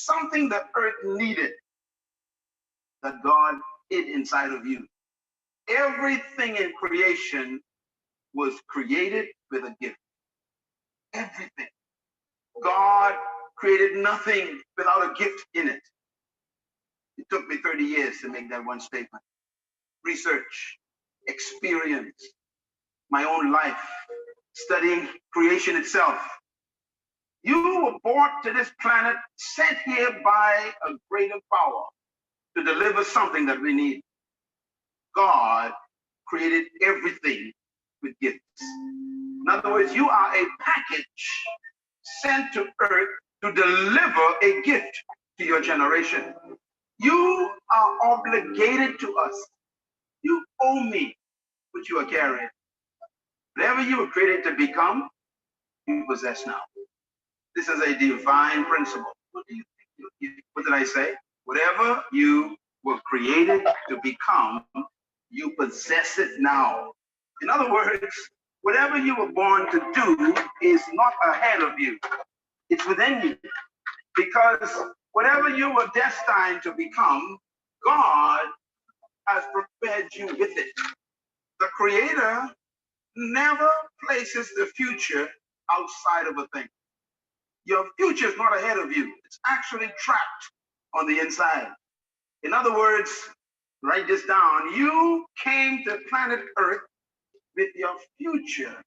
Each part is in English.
something the earth needed that God hid inside of you. Everything in creation was created with a gift. Everything. God created nothing without a gift in it. It took me 30 years to make that one statement. Research, experience, my own life, studying creation itself. You were brought to this planet, sent here by a greater power to deliver something that we need. God created everything with gifts. In other words, you are a package sent to earth to deliver a gift to your generation. You are obligated to us. You owe me what you are carrying. Whatever you were created to become, you possess now. This is a divine principle. What do you think? What did I say? Whatever you were created to become, you possess it now. In other words, whatever you were born to do is not ahead of you. It's within you. Because whatever you were destined to become, God has prepared you with it. The Creator never places the future outside of a thing. Your future is not ahead of you. It's actually trapped on the inside. In other words, write this down. You came to planet Earth with your future.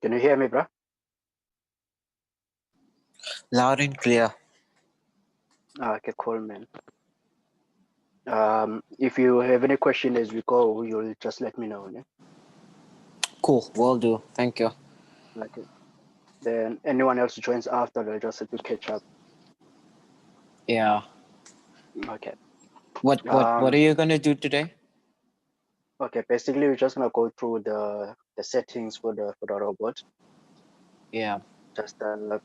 Can you hear me, bro? Loud and clear. Okay, cool, man. If you have any question as we go, you'll just let me know. Yeah? Cool, will do. Thank you. Okay. Then anyone else who joins after, they'll just have to catch up. Yeah. Okay. What are you gonna do today? Okay, basically we're just gonna go through the settings for the robot. Yeah. Just the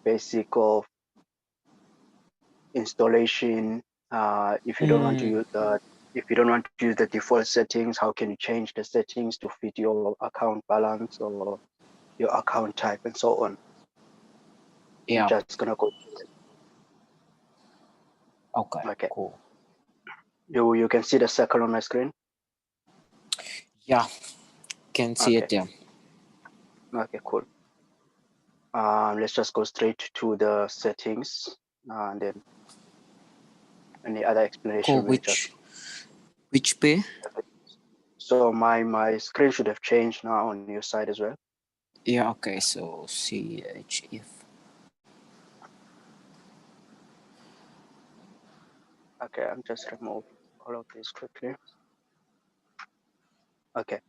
basic of installation. If you don't want to use the default settings, how can you change the settings to fit your account balance or your account type and so on? Yeah. We're just gonna go through it. Okay. Cool. You can see the circle on my screen. Yeah, can see it. Yeah. Okay, cool. Let's just go straight to the settings, and then any other explanation. Cool. Which pay? So my screen should have changed now on your side as well. Yeah. Okay. So CHF. Okay, I'm just remove all of this quickly. Okay,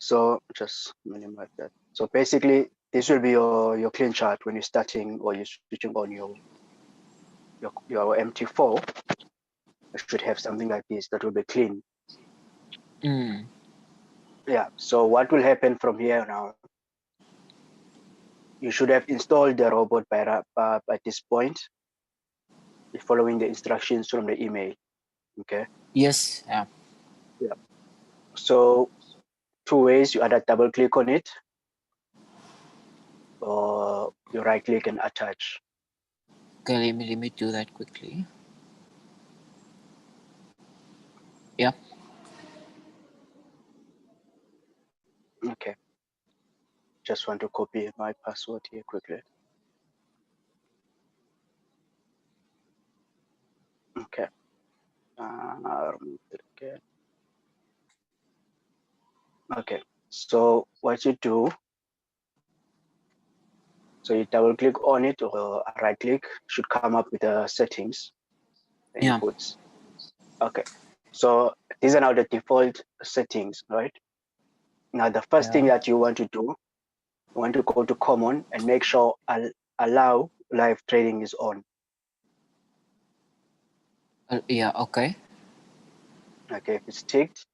so just minimize that. So basically, this will be your clean chart when you're starting or you're switching on your MT4. You should have something like this that will be clean. Yeah. So what will happen from here now? You should have installed the robot by this point, following the instructions from the email. Okay. Yes. Yeah. Yeah. So 2 ways: you either double click on it, or you right click and attach. Okay. Let me do that quickly. Yep. Okay. Just want to copy my password here quickly. Okay. Remove it again. Okay. So what you do, so you double click on it or right click, should come up with the settings, the Yeah. inputs. Okay. So these are now the default settings, right? Now the first thing that you want to do, you want to go to common and make sure allow live trading is on. Yeah. Okay. Okay, if it's ticked,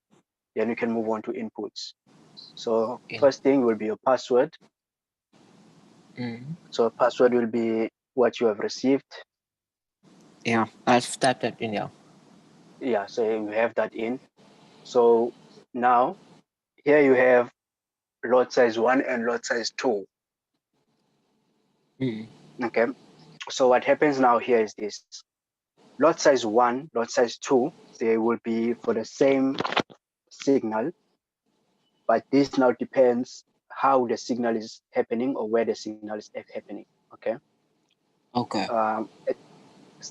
then you can move on to inputs. So Yeah. first thing will be your password. Mm. So password will be what you have received. Yeah. I've typed that in. Yeah. Yeah, so you have that in. So now here you have lot size 1 and lot size 2. Mm. Okay, so what happens now here is this. Lot size 1, lot size 2, they will be for the same signal, but this now depends how the signal is happening or where the signal is happening. Okay. Okay.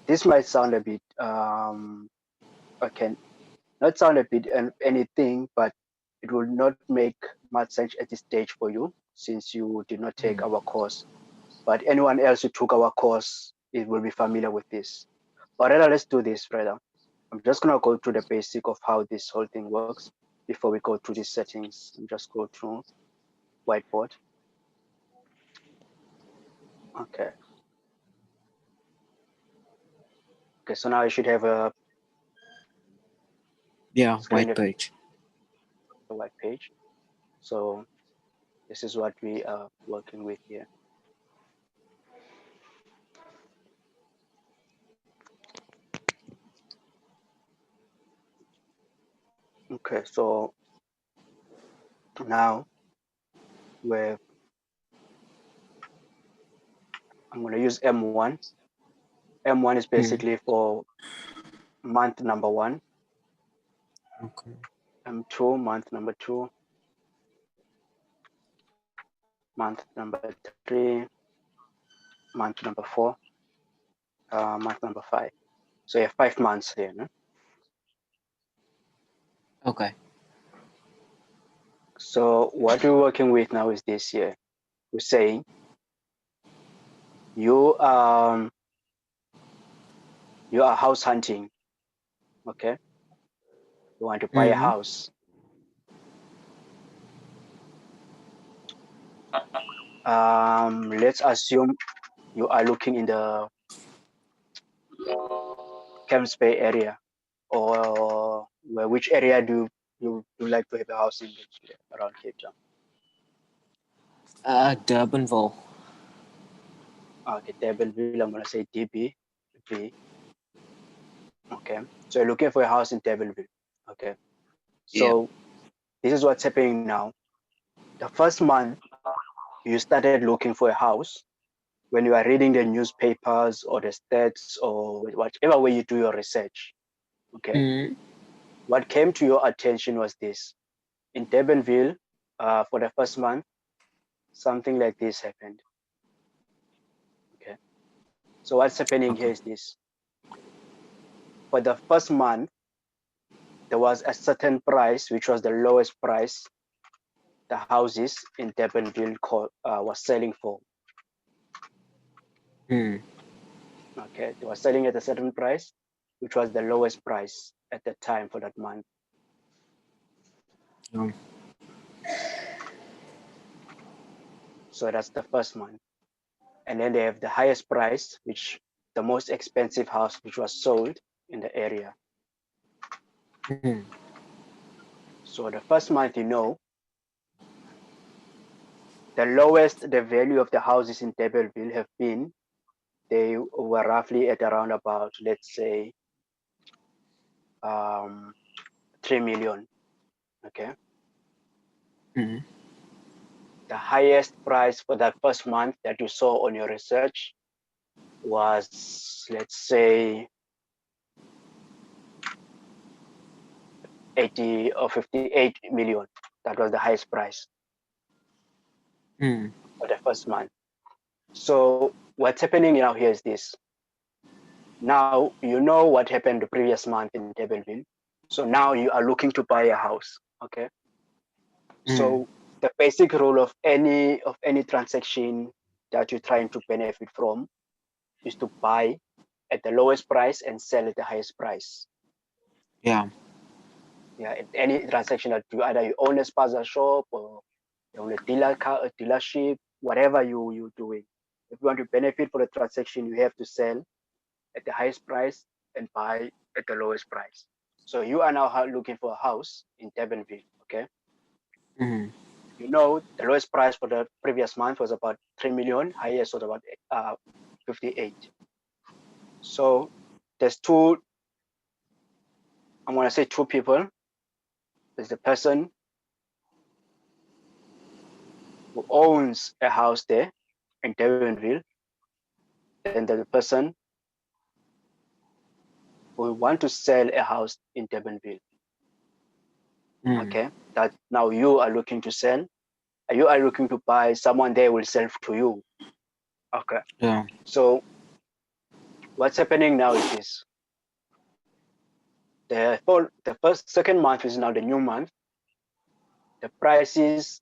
This might sound a bit okay, not sound a bit anything, but it will not make much sense at this stage for you since you did not take our course. But anyone else who took our course, it will be familiar with this. But rather, let's do this, brother. I'm just gonna go through the basic of how this whole thing works before we go through these settings. And just go through whiteboard. Okay. Okay, so now I should have a Yeah. screen, White page. a white page. So this is what we are working with here. Okay, so now where I'm going to use M1. M1 is basically for month number 1. Okay. M2, month number 2. Month number 3. Month number 4. Month number 5. So you have 5 months here. No? Okay. So what we're working with now is this here. We're saying you are house hunting. Okay. You want to buy a house. Let's assume you are looking in the Camps Bay area, or which area do you like to have a house in around Cape Town? Durbanville. Okay, Durbanville. I'm gonna say DB. Okay, so you're looking for a house in Durbanville. Okay, so this is what's happening now. The first month you started looking for a house, when you are reading the newspapers or the stats or whatever way you do your research. Okay, what came to your attention was this: in Durbanville, for the first month, something like this happened. Okay, so what's happening here is this: for the first month, there was a certain price, which was the lowest price the houses in Durbanville was selling for. Okay, they were selling at a certain price, which was the lowest price at the time for that month. So that's the first month. And then they have the highest price, which the most expensive house which was sold in the area. So the first month, the lowest the value of the houses in Durbanville have been, they were roughly at around about, let's say, 3 million. Okay. The highest price for that first month that you saw on your research was, let's say, 80 or 58 million. That was the highest price for the first month. So what's happening now here is this. Now you know what happened the previous month in Debenville. So now you are looking to buy a house. Okay. So the basic rule of any transaction that you're trying to benefit from is to buy at the lowest price and sell at the highest price. Yeah. Yeah, at any transaction that you either you own a spaza shop or you own a dealership, whatever you're doing. If you want to benefit for the transaction, you have to sell at the highest price and buy at the lowest price. So you are now looking for a house in Debenville, okay? You know the lowest price for the previous month was about 3 million, highest was about 58. So there's two, I'm gonna say two people. There's the person who owns a house there in Debenville, and there's the person who want to sell a house in Debenville. Okay, that now you are looking to sell, you are looking to buy, someone there will sell to you. Okay. Yeah. So what's happening now is this. The second month is now the new month. The prices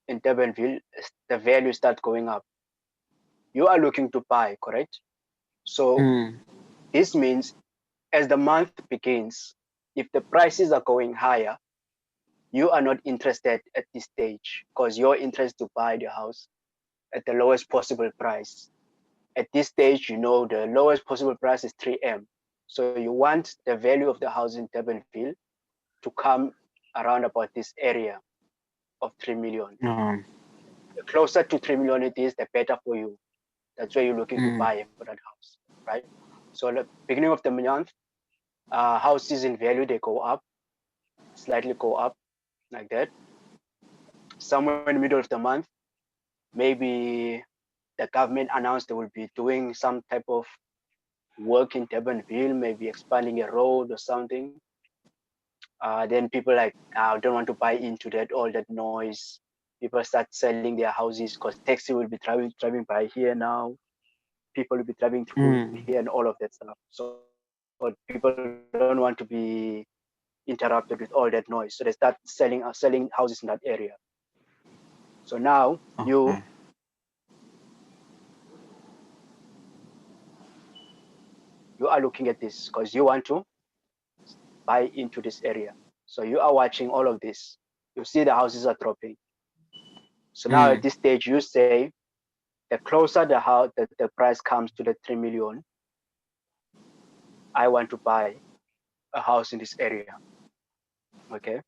in Debenville, the value start going up. You are looking to buy, correct? So this means as the month begins, if the prices are going higher, you are not interested at this stage because you're interested to buy the house at the lowest possible price. At this stage, you know the lowest possible price is 3M. So you want the value of the house in Debenville to come around about this area of 3 million. The closer to 3 million it is, the better for you. That's why you're looking to buy for that house, right? So at the beginning of the month, houses in value, they go up, slightly go up like that. Somewhere in the middle of the month, maybe the government announced they will be doing some type of work in Debenville, maybe expanding a road or something. Then people like, I don't want to buy into that, all that noise. People start selling their houses because taxi will be driving by here now. People will be driving through here and all of that stuff. So people don't want to be interrupted with all that noise. So they start selling houses in that area. So now you are looking at this because you want to buy into this area. So you are watching all of this. You see the houses are dropping. So now at this stage, you say the closer the house, the price comes to the 3 million, I want to buy a house in this area. Okay.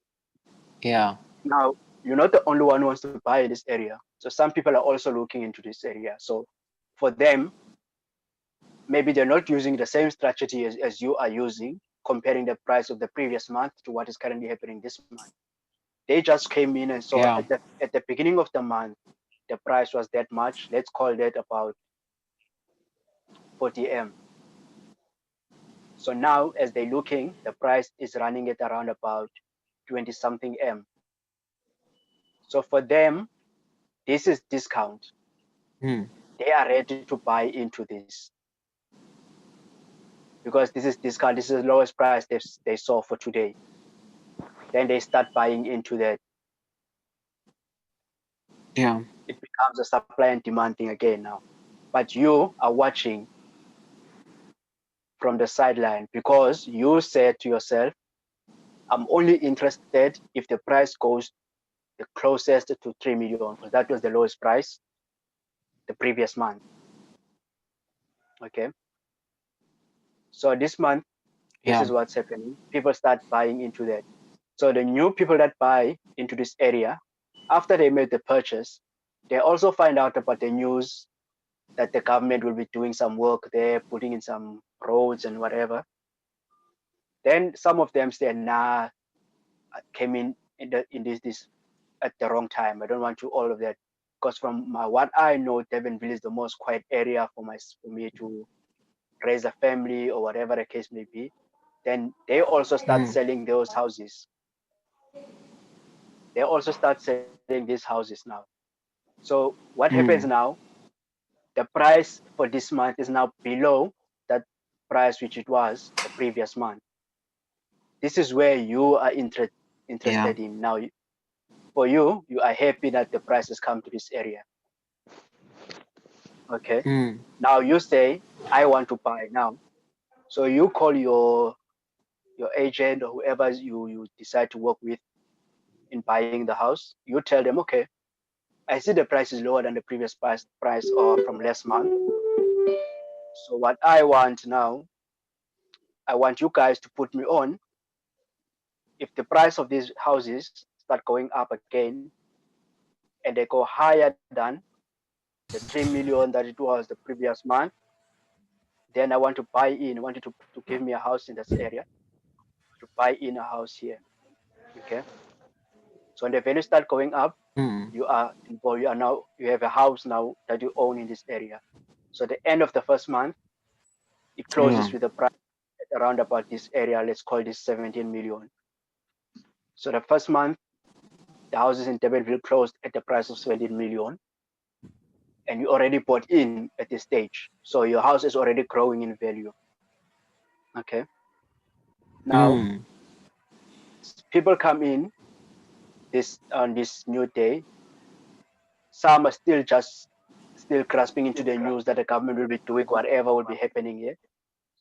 Yeah. Now you're not the only one who wants to buy in this area. So some people are also looking into this area. So for them, maybe they're not using the same strategy as you are using, comparing the price of the previous month to what is currently happening this month. They just came in and saw at the beginning of the month, the price was that much. Let's call that about 40M. So now as they're looking, the price is running at around about 20 something M. So for them, this is discount. They are ready to buy into this because this is discount. This is the lowest price they saw for today. Then they start buying into that. Yeah. It becomes a supply and demand thing again now. But you are watching from the sideline because you said to yourself, I'm only interested if the price goes the closest to 3 million because that was the lowest price the previous month. Okay. So this month, this is what's happening. People start buying into that. So the new people that buy into this area, after they made the purchase, they also find out about the news that the government will be doing some work there, putting in some roads and whatever. Then some of them say, nah, I came in this at the wrong time. I don't want to all of that. Because from what I know, Devonville is the most quiet area for me to raise a family or whatever the case may be. Then they also start selling those houses they also start selling these houses now. So what happens Mm. now? The price for this month is now below that price which it was the previous month. This is where you are Yeah. interested in now. For you, you are happy that the prices come to this area. Okay. Mm. Now you say, I want to buy now. So you call your agent or whoever you decide to work with in buying the house. You tell them, okay, I see the price is lower than the previous price or from last month. So what I want now, I want you guys to put me on. If the price of these houses start going up again and they go higher than the 3 million that it was the previous month, then I want to buy in. I want you to give me a house in this area, to buy in a house here. Okay. So when the value start going up, Mm. you are involved. You are now you have a house now that you own in this area. So the end of the first month, it Yeah. closes with a price at around about this area. Let's call this 17 million. So the first month, the houses in Debenville closed at the price of 17 million, and you already bought in at this stage. So your house is already growing in value. Okay. Now Mm. people come in this on this new day. Some are still grasping into the news that the government will be doing whatever will be happening here.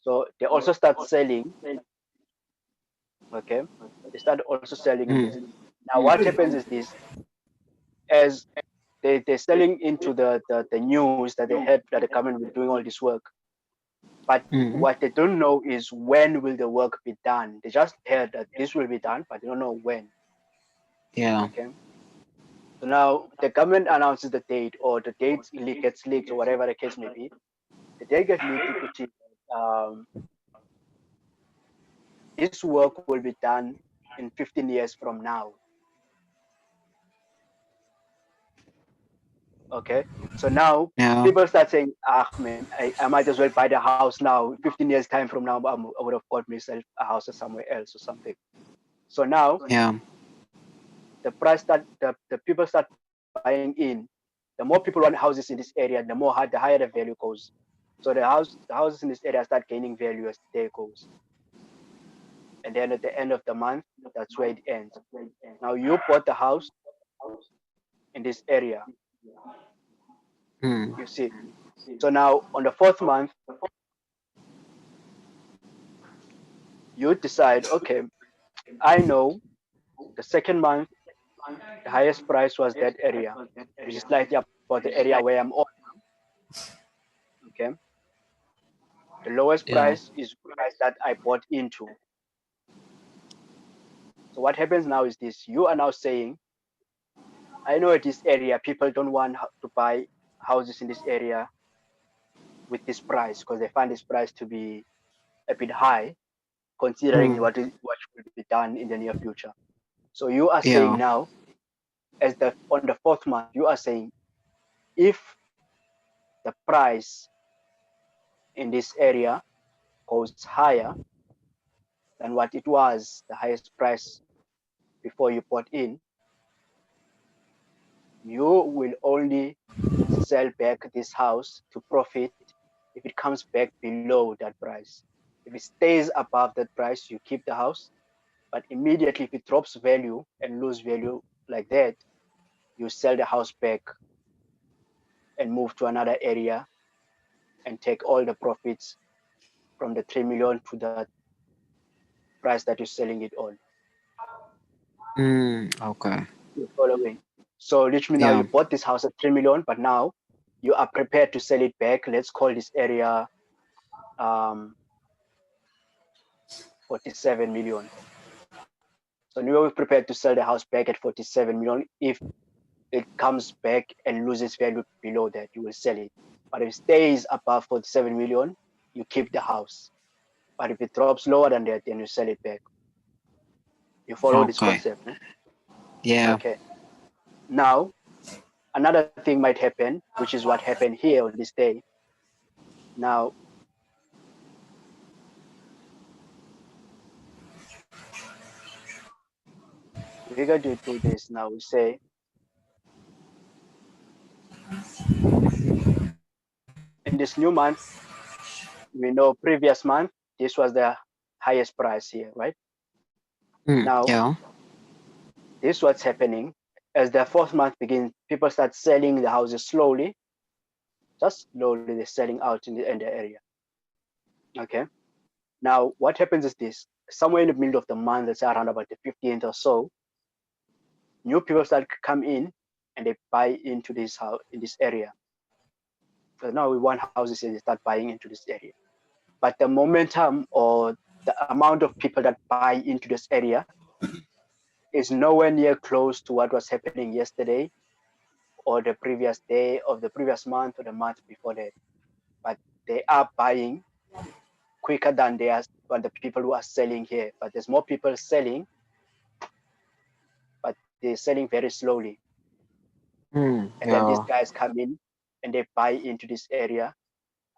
So they also start selling. Okay, they start also selling in this. Mm. Now what happens is this: as they're selling into the news that they had that the government will be doing all this work, but Mm. what they don't know is when will the work be done. They just heard that this will be done, but they don't know when. Yeah. Okay, so now the government announces the date, or the date gets leaked, or whatever the case may be. The day gets leaked, it could this work will be done in 15 years from now. Okay, so now Yeah. people start saying, ah man, I might as well buy the house now. 15 years time from now, I would have bought myself a house or somewhere else or something. So now Yeah. the price that the people start buying in. The more people want houses in this area, the higher the value goes. So the houses in this area start gaining value as the day goes. And then at the end of the month, that's where it ends. Now you bought the house in this area, Mm. you see. So now on the fourth month, you decide, okay, I know the second month, the highest price was that area, which is slightly about the area where I'm on. Okay. The lowest Yeah. price is the price that I bought into. So what happens now is this: you are now saying, I know at this area people don't want to buy houses in this area with this price because they find this price to be a bit high, considering Mm. what will be done in the near future. So you are saying Yeah. now, as the on the fourth month, you are saying if the price in this area goes higher than what it was, the highest price before you bought in, you will only sell back this house to profit if it comes back below that price. If it stays above that price, you keep the house. But immediately, if it drops value and lose value like that, you sell the house back and move to another area and take all the profits from the 3 million to the price that you're selling it on. Mm. Okay. You're following. So literally now Yeah. you bought this house at 3 million, but now you are prepared to sell it back. Let's call this area um, 47 million. So you are prepared to sell the house back at 47 million. If it comes back and loses value below that, you will sell it. But if it stays above 47 million, you keep the house. But if it drops lower than that, then you sell it back. You follow this Okay. concept? No? Yeah. Okay. Now, another thing might happen, which is what happened here on this day. Now, we're going to do this now. We say in this new month, we know previous month, this was the highest price here, right? Now, Yeah. this is what's happening. As the fourth month begins, people start selling the houses slowly. Just slowly, they're selling out in the area. Okay. Now, what happens is this: somewhere in the middle of the month, let's say around about the 15th or so, new people start to come in and they buy into this house in this area. So now we want houses and they start buying into this area. But the momentum or the amount of people that buy into this area is nowhere near close to what was happening yesterday or the previous day of the previous month or the month before that. But they are buying quicker than the people who are selling here. But there's more people selling, but they're selling very slowly. And then these Yeah. guys come in and they buy into this area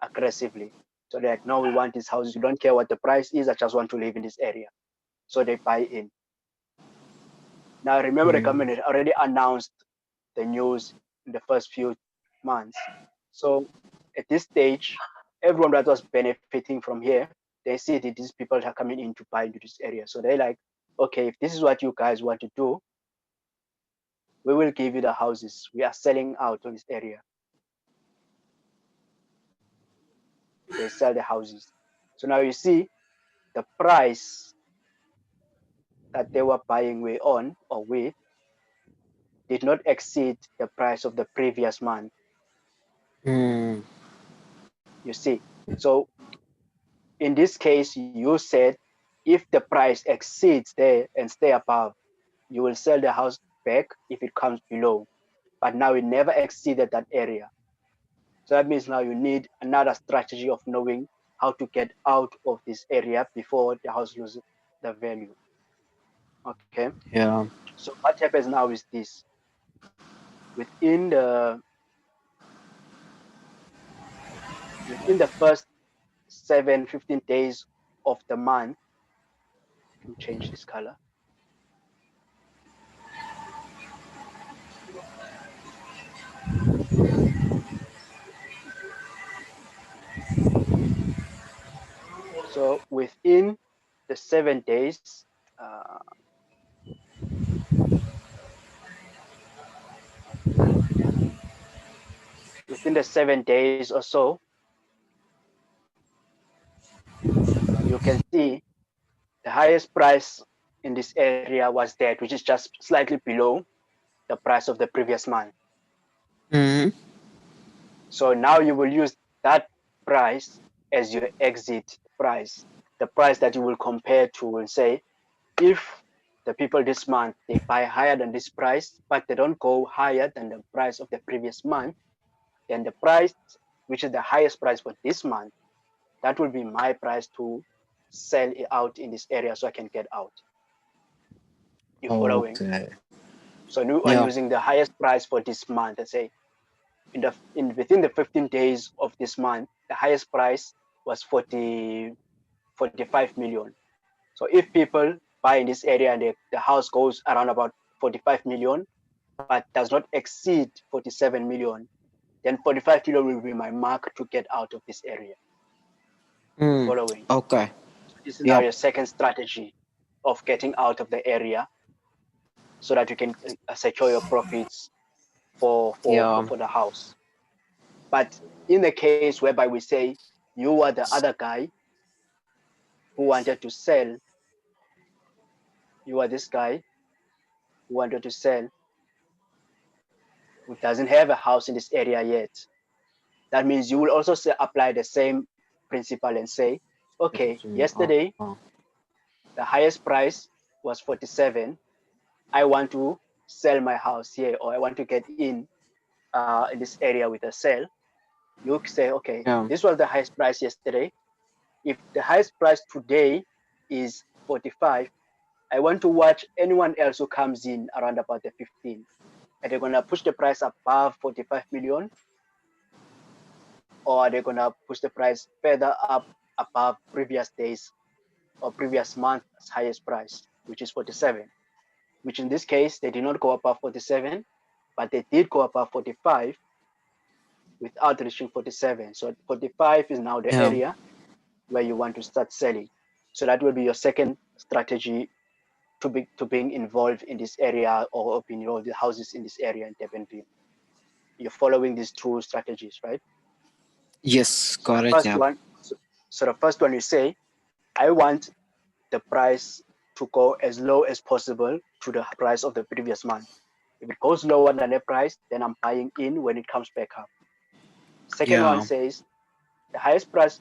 aggressively. So they're like, no, we want these houses. We don't care what the price is. I just want to live in this area. So they buy in. Now, remember, the government had already announced the news in the first few months. So at this stage, everyone that was benefiting from here, they see that these people are coming in to buy into this area. So they're like, okay, if this is what you guys want to do, we will give you the houses. We are selling out on this area. They sell the houses. So now you see the price that they were buying with did not exceed the price of the previous month. You see. So in this case, you said if the price exceeds there and stay above, you will sell the house back if it comes below. But now it never exceeded that area. So that means now you need another strategy of knowing how to get out of this area before the house loses the value. Okay. Yeah. So what happens now is this: within the first 15 days of the month, let me change this color. So within the 7 days, within the 7 days or so, you can see the highest price in this area was that, which is just slightly below the price of the previous month. So now you will use that price as your exit price, the price that you will compare to and say, if the people this month, they buy higher than this price, but they don't go higher than the price of the previous month, then the price, which is the highest price for this month, that will be my price to sell it out in this area so I can get out. You following? Okay. So you are Yeah. using the highest price for this month. Let's say within the 15 days of this month, the highest price was 45 million. So if people buy in this area and the house goes around about 45 million, but does not exceed 47 million, then 45 million will be my mark to get out of this area. Following. Okay. So this is now Yep. your second strategy of getting out of the area so that you can secure your profits for Yeah. the house. But in the case whereby we say you are the other guy who wanted to sell, you are this guy who wanted to sell, who doesn't have a house in this area yet. That means you will also apply the same principle and say, okay, yesterday the highest price was 47. I want to sell my house here, or I want to get in this area with a sale. You say, okay, Yeah. this was the highest price yesterday. If the highest price today is 45, I want to watch anyone else who comes in around about the 15. Are they going to push the price above 45 million? Or are they going to push the price further up above previous days or previous month's highest price, which is 47? which in this case, they did not go above 47, but they did go above 45 without reaching 47. So 45 is now the area where you want to start selling. So that will be your second strategy to being involved in this area or being involved in houses in this area in Durbanville. You're following these two strategies, right? Yes, So correct. the first one, so the first one you say, I want the price to go as low as possible to the price of the previous month. If it goes lower than the price, then I'm buying in when it comes back up. Second one says the highest price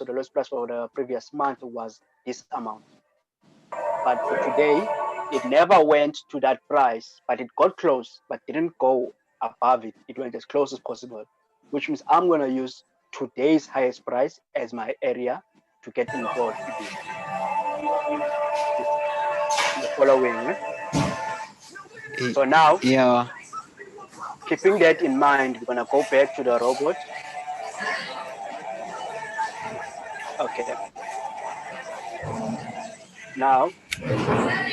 or the lowest price for the previous month was this amount. But for today, it never went to that price, but it got close, but didn't go above it. It went as close as possible, which means I'm going to use today's highest price as my area to get involved in this. The following. So now, keeping that in mind, we're going to go back to the robot. Okay. Now,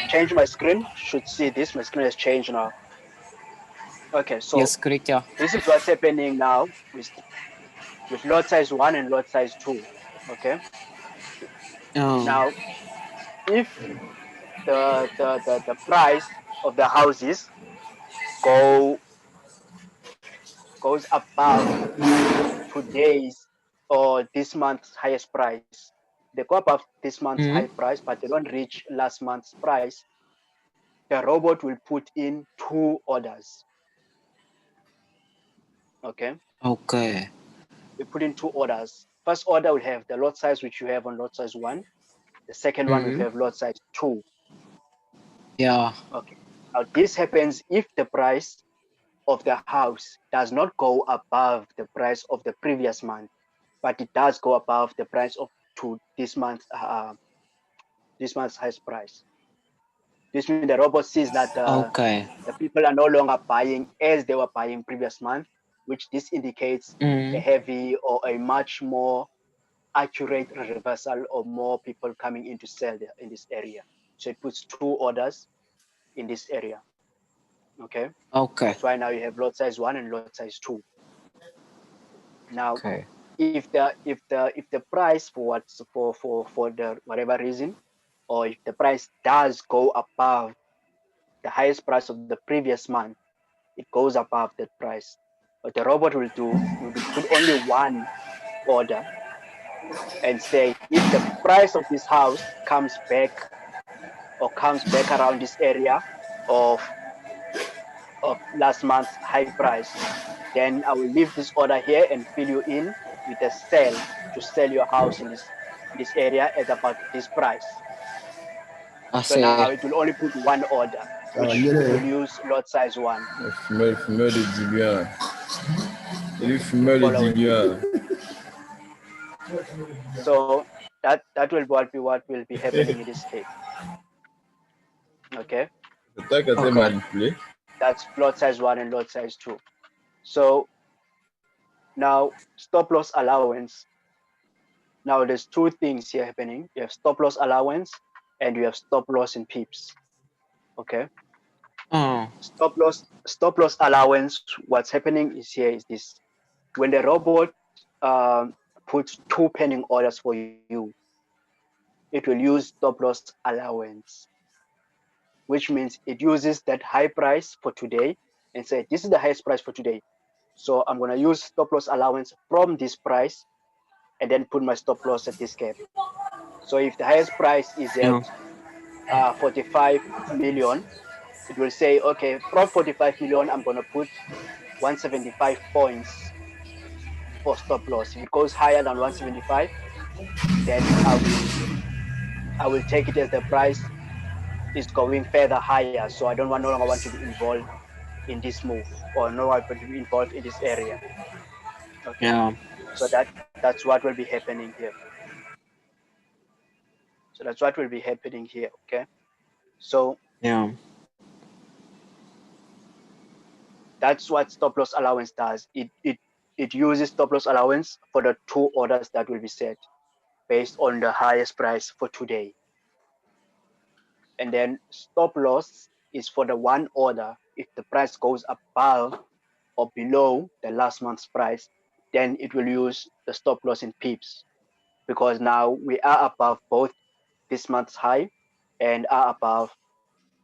change my screen. Should see this. My screen has changed now. Okay, so yes, correct. Yeah. this is what's happening now with lot size 1 and lot size 2. Okay. Now, if the price of the houses goes above today's or this month's highest price, they go above this month's high price, but they don't reach last month's price, the robot will put in 2 orders. Okay. Okay. We put in 2 orders. First order will have the lot size which you have on lot size 1. The second one will have lot size 2. Yeah. Okay. Now this happens if the price of the house does not go above the price of the previous month, but it does go above the price of this month's highest price. This means the robot sees that the people are no longer buying as they were buying previous month, which this indicates a heavy or a much more accurate reversal or more people coming in to sell in this area. So it puts 2 orders in this area. Okay. That's why now you have lot size 1 and lot size 2. Now, if the price for the whatever reason, or if the price does go above the highest price of the previous month, it goes above that price. What the robot will do, will put only 1 order and say, if the price of this house comes back around this area of last month's high price, then I will leave this order here and fill you in with a sell to sell your house in this area at about this price. So now it will only put 1 order, which will use lot size 1. So that will what will be happening in this case. Okay. That's lot size 1 and lot size 2. So now stop loss allowance. Now there's 2 things here happening. You have stop loss allowance and you have stop loss in pips. Okay. Stop loss allowance. What's happening is here is this: when the robot puts 2 pending orders for you, it will use stop loss allowance, which means it uses that high price for today and say this is the highest price for today. So I'm going to use stop loss allowance from this price and then put my stop loss at this gap. So if the highest price is at 45 million, it will say, okay, from 45 million, I'm going to put 175 points for stop loss. If it goes higher than 175, then I will take it as the price is going further higher. So I no longer want to be involved in this move, or no longer want to be involved in this area. Okay. Yeah. So that's what will be happening here. So that's what will be happening here. Okay. So yeah, that's what stop loss allowance does. It uses stop loss allowance for the 2 orders that will be set based on the highest price for today. And then stop loss is for the one order. If the price goes above or below the last month's price, then it will use the stop loss in pips, because now we are above both this month's high and are above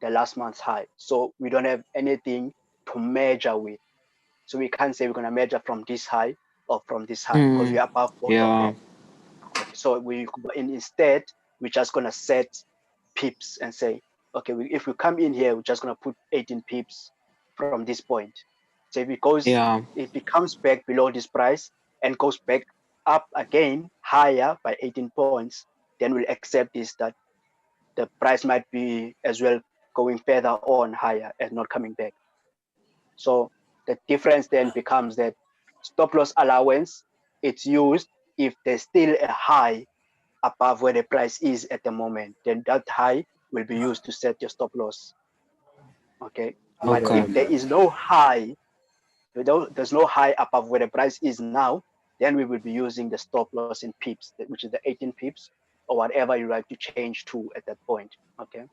the last month's high. So we don't have anything to measure with. So we can't say we're going to measure from this high or from this high, because we are above both of them. Okay, so instead, we're just going to set pips and say, okay, if we come in here, we're just going to put 18 pips from this point. So if it goes, if it comes back below this price and goes back up again higher by 18 points, then we'll accept this, that the price might be as well going further on higher and not coming back. So the difference then becomes that stop loss allowance, it's used if there's still a high above where the price is at the moment, then that high will be used to set your stop loss. Okay. But if there is no high, there's no high above where the price is now, then we will be using the stop loss in pips, which is the 18 pips or whatever you like to change to at that point. Okay.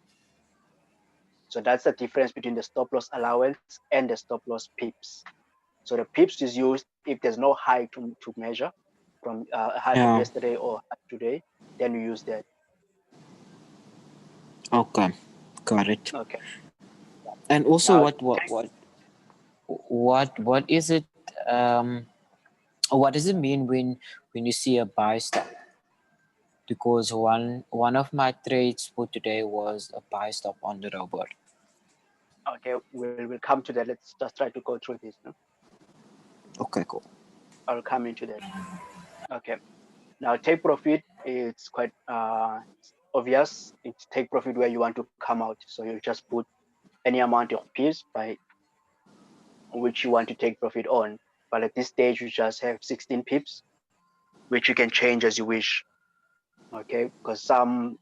So that's the difference between the stop loss allowance and the stop loss pips. So the pips is used if there's no high to measure from high from yesterday or today, then you use that. Okay, got it. Okay. And also, Now, what is it? What does it mean when you see a buy stop? Because one of my trades for today was a buy stop on the robot. Okay, we'll come to that. Let's just try to go through this. No? Okay, cool. I'll come into that. Okay. Now, take profit, it's quite obvious. It's take profit where you want to come out. So you just put any amount of pips by which you want to take profit on. But at this stage, you just have 16 pips, which you can change as you wish. Okay, because some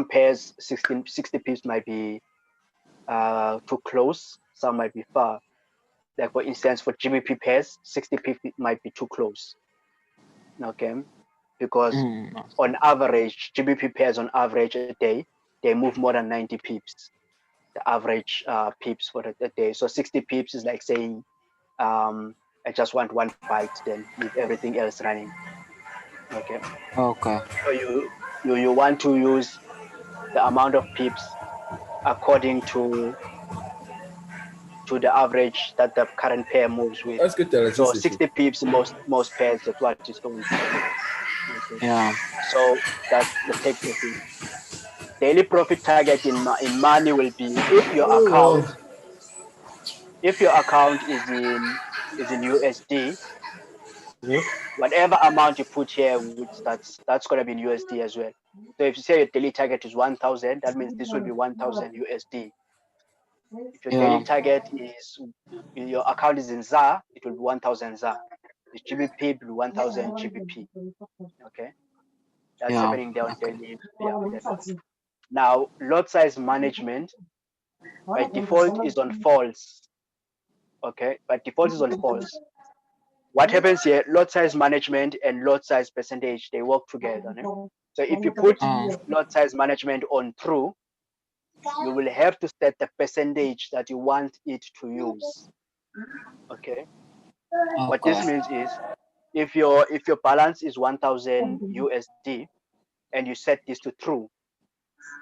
pairs 60 pips might be too close, some might be far. Like for instance, for GBP pairs, 60 pips might be too close. Okay, because on average, GBP pairs on average a day, they move more than 90 pips. The average pips for the day. So 60 pips is like saying, I just want one fight, then leave everything else running. Okay. Okay. So you want to use the amount of pips according to the average that the current pair moves with. Let's get the So 60 pips most pairs, that's what it's going to do. Okay. Yeah. So that's the take profit. Daily profit target in money will be if your account is in USD, whatever amount you put here, which that's going to be in USD as well. So if you say your daily target is 1,000, that means this will be 1,000 USD. If your daily target is your account is in ZAR, it will be 1,000 ZAR. The GBP will be 1,000 GBP. Okay, that's happening there on daily. Yeah, with that one. Now, lot size management by default is on false. Okay, by default is on false. What happens here? Lot size management and lot size percentage, they work together. No? So if you put lot size management on true, you will have to set the percentage that you want it to use. Okay. What this means is if your balance is 1,000 USD and you set this to true,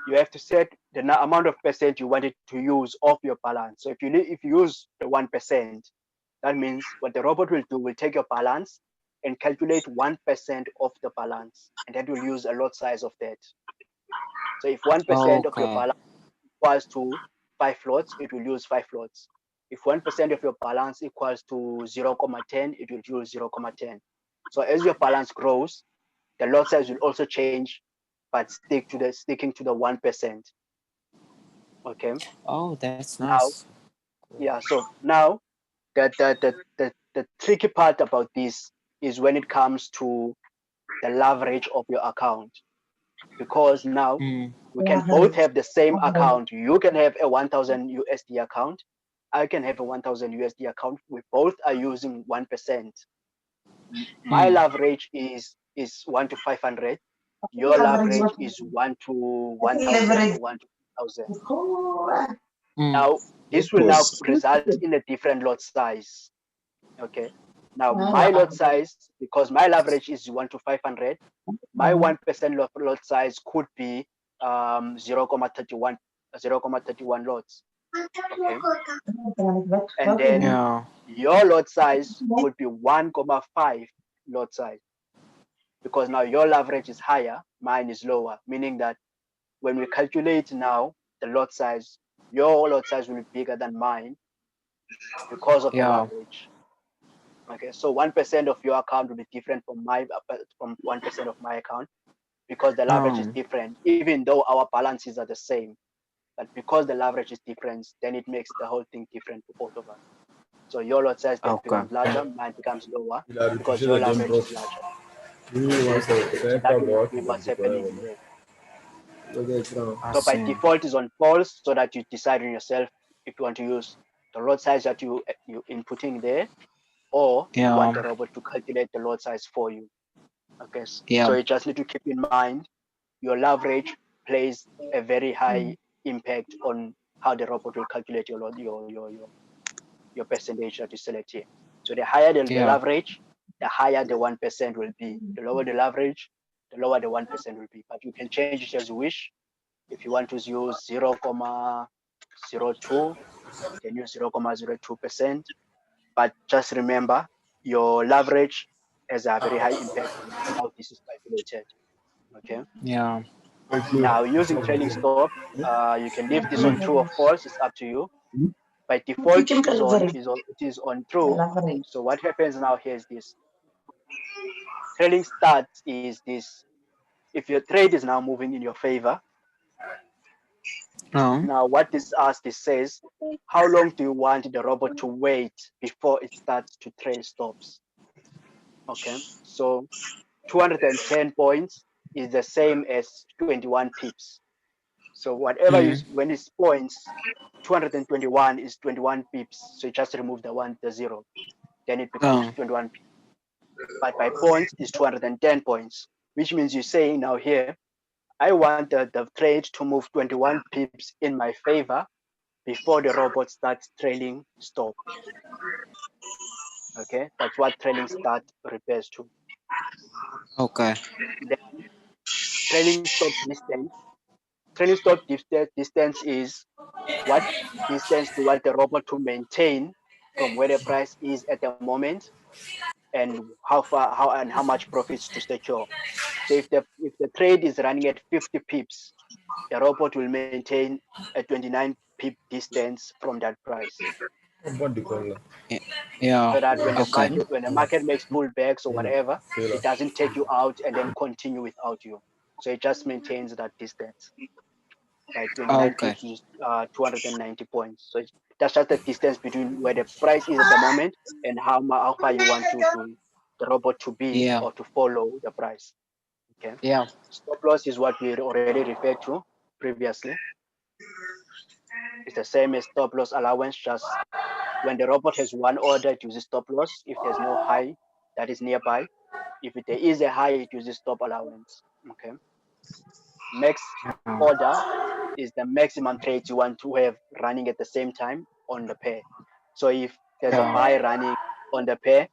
you have to set the amount of percent you want it to use of your balance. So if you use the 1%, that means what the robot will do will take your balance and calculate 1% of the balance, and that will use a lot size of that. So if 1% of your balance equals to 5 lots, it will use 5 lots. If 1% of your balance equals to 0,10, it will use 0,10. So as your balance grows, the lot size will also change, but sticking to the 1%. Okay. Oh, that's Now, nice. yeah. So now, the tricky part about this is when it comes to the leverage of your account, because now we can both have the same account. You can have a 1,000 USD account. I can have a 1,000 USD account. We both are using 1%. My leverage is 1 to 500. Your leverage is 1 to 1,000 or 1 to 1,000. Now, this will now result in a different lot size. Okay. Now, my lot size, because my leverage is 1 to 500, my 1% lot size could be 0.31 lots. Okay. And then your lot size could be 1.5 lot size, because now your leverage is higher, mine is lower, meaning that when we calculate now the lot size, your lot size will be bigger than mine because of the leverage. Okay, so 1% of your account will be different from 1% of my account, because the leverage is different, even though our balances are the same. But because the leverage is different, then it makes the whole thing different for both of us. So your lot size then becomes larger, mine becomes lower, because your leverage is larger. So that will be what's happening here. So by default is on false, so that you decide on yourself if you want to use the lot size that you inputting there, or you want the robot to calculate the lot size for you. Okay, so you just need to keep in mind your leverage plays a very high impact on how the robot will calculate your percentage that you select here. So the higher the leverage, the higher the 1% will be. The lower the leverage, the lower the 1% will be. But you can change it as you wish. If you want to use 0.02, you can use 0.02%. But just remember, your leverage has a very high impact on how this is calculated. Okay. Yeah. Now, using trailing stop, you can leave this on true or false. It's up to you. By default, it is on true. So what happens now here is this. Trailing start is this. If your trade is now moving in your favor, now what this asks, this says, how long do you want the robot to wait before it starts to trail stops? Okay, so 210 points is the same as 21 pips. So whatever when it's points, 221 is 21 pips. So you just remove the 0, then it becomes 21 pips. But by points is 210 points, which means you're saying now here, I want the trade to move 21 pips in my favor before the robot starts trailing stop. Okay, that's what trailing start refers to. Okay. Then trailing stop distance. Trailing stop distance is what distance do you want the robot to maintain from where the price is at the moment, and how much profits to secure. So if the trade is running at 50 pips, the robot will maintain a 29 pip distance from that price. Yeah. So that when Okay. the market makes pullbacks or whatever, it doesn't take you out and then continue without you. So it just maintains that distance. Like 29 pips is 290 points. So that's just the distance between where the price is at the moment and how far you want the robot to be or to follow the price. Okay. Yeah. Stop loss is what we already referred to previously. It's the same as stop loss allowance, just when the robot has one order, it uses stop loss. If there's no high that is nearby, if there is a high, it uses stop allowance. Okay. Max order is the maximum trades you want to have running at the same time on the pair. So if there's a buy running on the pair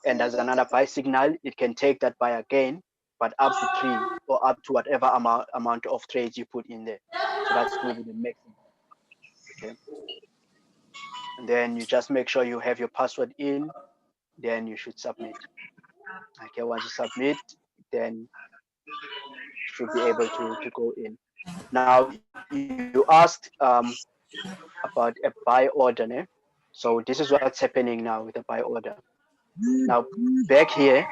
and there's another buy signal, it can take that buy again, but up to 3 or up to whatever amount of trades you put in there. So that's will be the maximum. Okay. And then you just make sure you have your password in, then you should submit. Okay, once you submit, then you should be able to go in. Now you asked about a buy order, né? So this is what's happening now with the buy order. Now back here,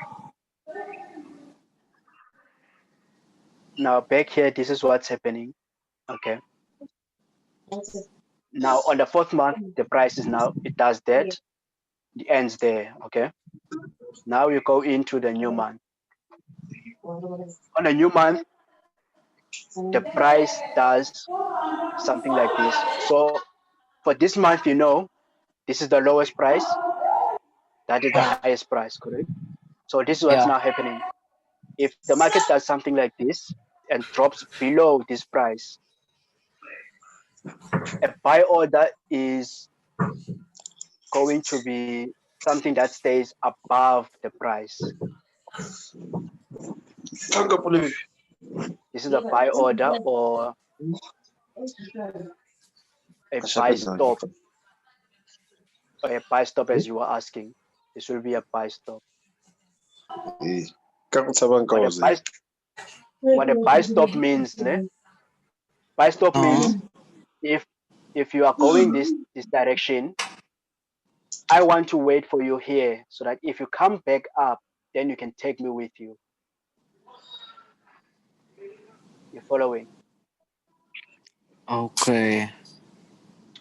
this is what's happening. Okay. Now on the 4th month, the price is now, it does that, it ends there. Okay. Now you go into the new month. On the new month, the price does something like this. So for this month, you know, this is the lowest price, that is the highest price, correct? So this is what's now happening. If the market does something like this and drops below this price, A buy order is going to be something that stays above the price. This is a buy order or a buy stop. Or a buy stop, as you were asking. This will be a buy stop. What a buy stop means, ne? Buy stop means if you are going this direction, I want to wait for you here so that if you come back up, then you can take me with you. You're following? Okay.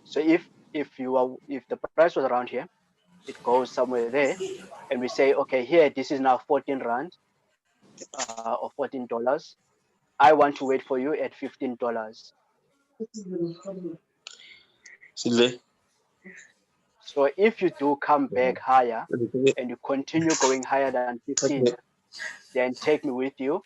So if the price was around here, it goes somewhere there, and we say, okay, here this is now 14 rand or $14. I want to wait for you at $15. So if you do come back higher and you continue going higher than 15, then take me with you.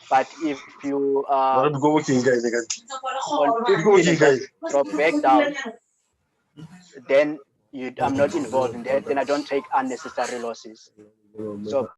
But if you on 15 and just drop back down, then I'm not involved in that. Then I don't take unnecessary losses. So